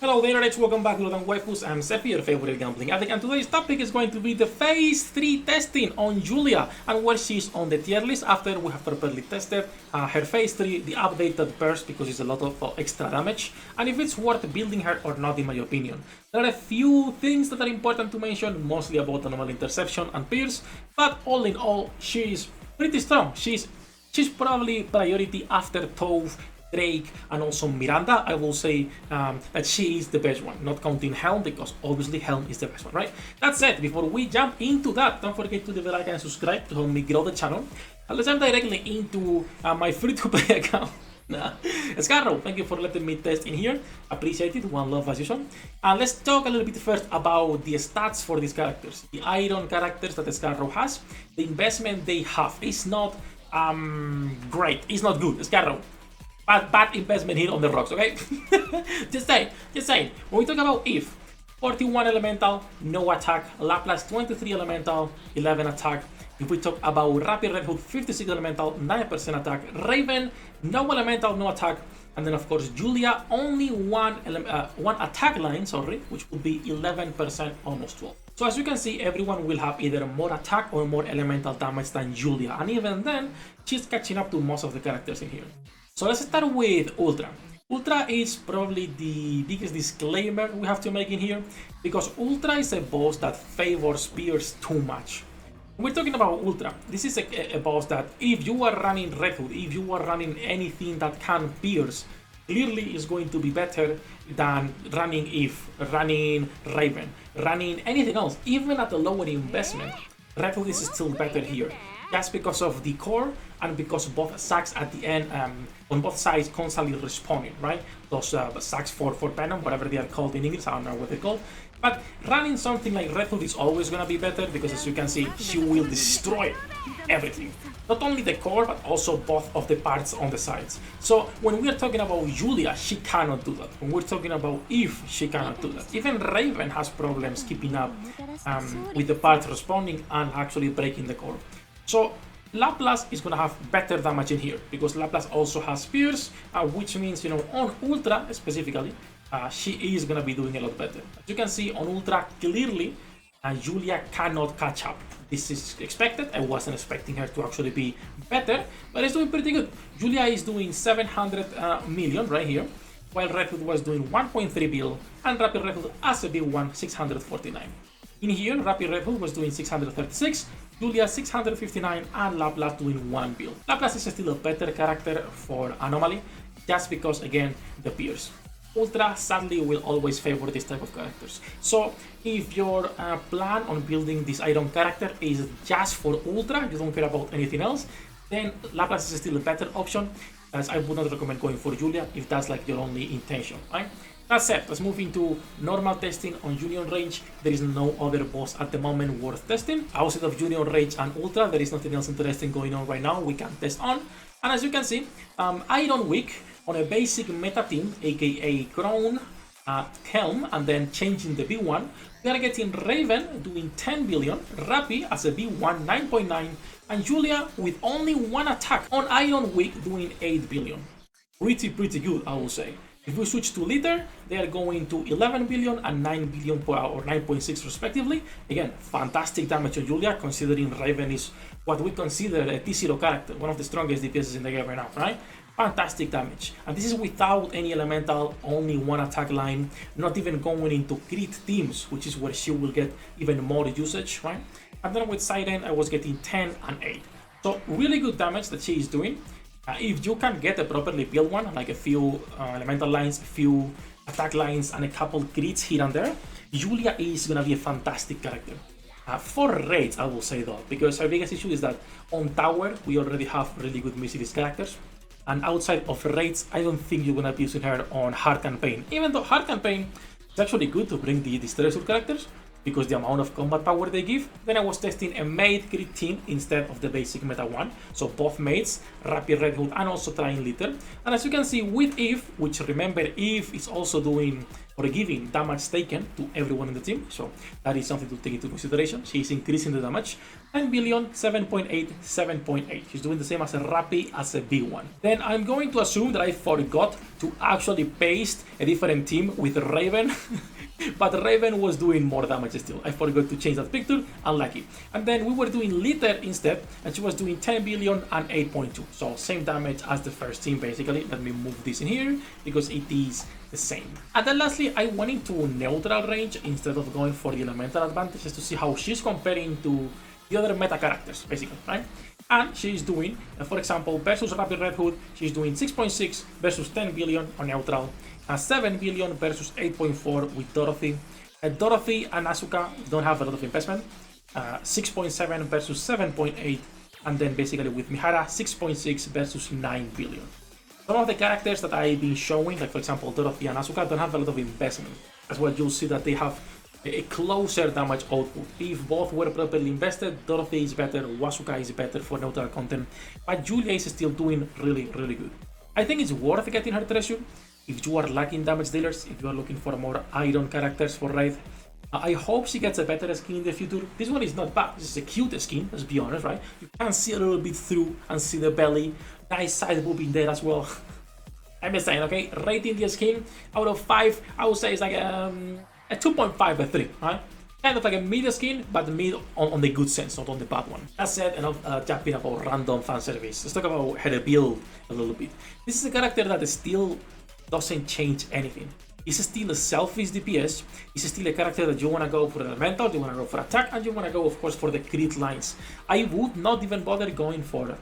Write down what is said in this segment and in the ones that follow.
Hello there, welcome back to Waifus. I'm Sefhi, your favorite gambling addict, and today's topic is going to be the Phase 3 testing on Julia and where she's on the tier list after we have properly tested her Phase 3, the updated burst, because it's a lot of extra damage, and if it's worth building her or not in my opinion. There are a few things that are important to mention, mostly about anomaly interception and pierce, but all in all, she's pretty strong. She's probably priority after Tove, Drake, and also Miranda. I will say that she is the best one, not counting Helm, because obviously Helm is the best one, right? That said, before we jump into that, don't forget to leave a like and subscribe to help me grow the channel. And let's jump directly into my free-to-play account. Scarrow, thank you for letting me test in here. Appreciate it, one love as usual. And let's talk a little bit first about the stats for these characters. The iron characters that Scarrow has, the investment they have is not great, it's not good. Scarrow, bad investment here on the rocks, okay? just saying. When we talk about Eve, 41 elemental, no attack. Laplace, 23 elemental, 11 attack. If we talk about Rapid Red Hood, 56 elemental, 9% attack. Raven, no elemental, no attack. And then of course Julia, only one attack line, which would be 11%, almost 12. So as you can see, everyone will have either more attack or more elemental damage than Julia. And even then, she's catching up to most of the characters in here. So let's start with Ultra. Ultra is probably the biggest disclaimer we have to make in here, because Ultra is a boss that favors Pierce too much. We're talking about Ultra. This is a boss that if you are running Red Hood, if you are running anything that can pierce, clearly is going to be better than running Eve, running Raven, running anything else. Even at a lower investment, Red Hood is still better here. Just because of the core and because both sacks at the end on both sides constantly respawning, right? Those sacks for Venom, whatever they are called in English, I don't know what they're called. But running something like Red Hood is always gonna be better because, as you can see, she will destroy everything. Not only the core, but also both of the parts on the sides. So when we are talking about Julia, she cannot do that. When we're talking about Eve, she cannot do that. Even Raven has problems keeping up with the parts responding and actually breaking the core. So Laplace is going to have better damage in here because Laplace also has Pierce, which means, on Ultra specifically, she is going to be doing a lot better. As you can see, on Ultra, clearly, Julia cannot catch up. This is expected. I wasn't expecting her to actually be better, but it's doing pretty good. Julia is doing 700 million right here, while Red Hood was doing 1.3 bill, and Rapid Red Hood as a B1, 649. In here, Rapid Red Hood was doing 636, Julia 659, and Laplace doing 1 bill. Laplace is still a better character for Anomaly, just because, again, the Pierce. Ultra, sadly, will always favor this type of characters. So, if your plan on building this iron character is just for Ultra, you don't care about anything else, then Laplace is still a better option, as I would not recommend going for Julia if that's like your only intention, right? That said, let's move into normal testing on Union Range. There is no other boss at the moment worth testing. Outside of Union Range and Ultra, there is nothing else interesting going on right now we can test on. And as you can see, Iron Week on a basic meta team, aka Crown, Helm, and then changing the B1, we are getting Raven doing 10 billion, Rappy as a B1 9.9, and Julia with only one attack on Iron Week doing 8 billion. Pretty good, I will say. If we switch to Liter, they are going to 11 billion and 9 billion per hour, or 9.6 respectively. Again, fantastic damage on Julia, considering Raven is what we consider a T0 character, one of the strongest DPSs in the game right now, right? Fantastic damage. And this is without any elemental, only one attack line, not even going into crit teams, which is where she will get even more usage, right? And then with Siren, I was getting 10 and 8. So really good damage that she is doing. If you can get a properly built one, like a few elemental lines, a few attack lines, and a couple crits here and there, Julia is gonna be a fantastic character. For raids, I will say though, because our biggest issue is that on tower, we already have really good Mercedes characters, and outside of raids, I don't think you're gonna be using her on hard campaign. Even though hard campaign is actually good to bring the stressor characters, because the amount of combat power they give. Then I was testing a maid crit team instead of the basic meta one, so both maids, Rapid Red Hood, and also trying Liter. And as you can see with Eve, which remember Eve is also doing for giving damage taken to everyone in the team, so that is something to take into consideration. She's increasing the damage. 9 billion, 7.8, 7.8. She's doing the same as a Rappi as a big one. Then I'm going to assume that I forgot to actually paste a different team with Raven. But Raven was doing more damage still. I forgot to change that picture, unlucky. And then we were doing Litter instead, and she was doing 10 billion and 8.2. So same damage as the first team basically. Let me move this in here because it is the same. And then lastly, I went into neutral range instead of going for the elemental advantages to see how she's comparing to the other meta characters, basically, right? And she's doing, for example, versus Rapid Red Hood, she's doing 6.6 versus 10 billion on neutral, 7 billion versus 8.4 with Dorothy. Dorothy and Asuka don't have a lot of investment, 6.7 versus 7.8, and then basically with Mihara, 6.6 versus 9 billion. Some of the characters that I've been showing, like for example Dorothy and Asuka, don't have a lot of investment. As well, you'll see that they have a closer damage output. If both were properly invested, Dorothy is better, Asuka is better for neutral content, but Julia is still doing really good. I think it's worth getting her treasure if you are lacking damage dealers, if you are looking for more iron characters for raid. I hope she gets a better skin in the future. This one is not bad, this is a cute skin, let's be honest, right? You can see a little bit through and see the belly, nice side boob in there as well. I'm just saying, okay, rating the skin out of 5, I would say it's like a 2.5 by 3, right? Kind of like a mid skin, but mid on the good sense, not on the bad one. That said, enough japping about random fan service. Let's talk about her build a little bit. This is a character that still doesn't change anything. It's still a selfish DPS. It's still a character that you want to go for elemental, you want to go for attack, and you want to go, of course, for the crit lines. I would not even bother going for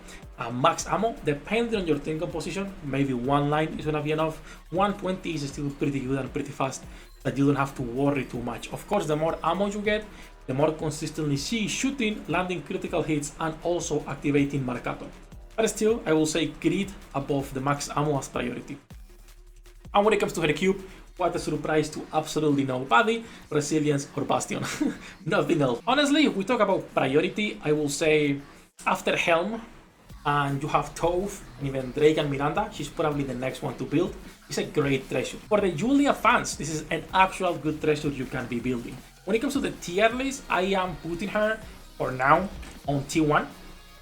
max ammo, depending on your team composition. Maybe one line is gonna be enough. 120 is still pretty good and pretty fast, that you don't have to worry too much. Of course, the more ammo you get, the more consistently she is shooting, landing critical hits, and also activating Marcato. But still, I will say crit above the max ammo as priority. And when it comes to her cube, what a surprise to absolutely nobody, Resilience or Bastion, nothing else. Honestly, if we talk about priority, I will say after Helm, and you have Toph, and even Drake and Miranda, she's probably the next one to build. It's a great treasure. For the Julia fans, this is an actual good treasure you can be building. When it comes to the tier list, I am putting her, for now, on T1.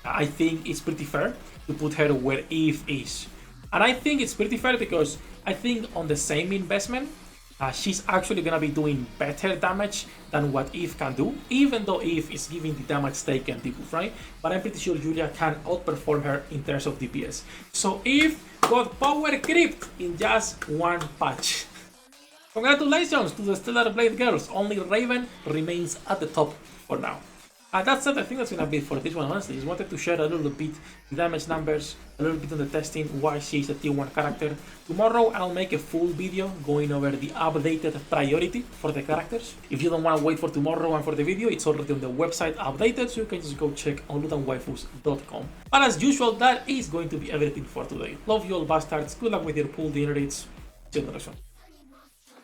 I think it's pretty fair to put her where Eve is. And I think it's pretty fair because I think on the same investment, she's actually gonna be doing better damage than what Eve can do, even though Eve is giving the damage taken debuff, right? But I'm pretty sure Julia can outperform her in terms of DPS. So Eve got power creeped in just one patch. Congratulations to the Stellar Blade girls, only Raven remains at the top for now. That said, I think that's gonna be it for this one, honestly. Just wanted to share a little bit the damage numbers, a little bit on the testing, why she's a tier 1 character. Tomorrow I'll make a full video going over the updated priority for the characters. If you don't want to wait for tomorrow and for the video, it's already on the website updated, so you can just go check on lootandwaifus.com. But as usual, that is going to be everything for today. Love you all bastards, good luck with your pool dinner dates. See you in the next one.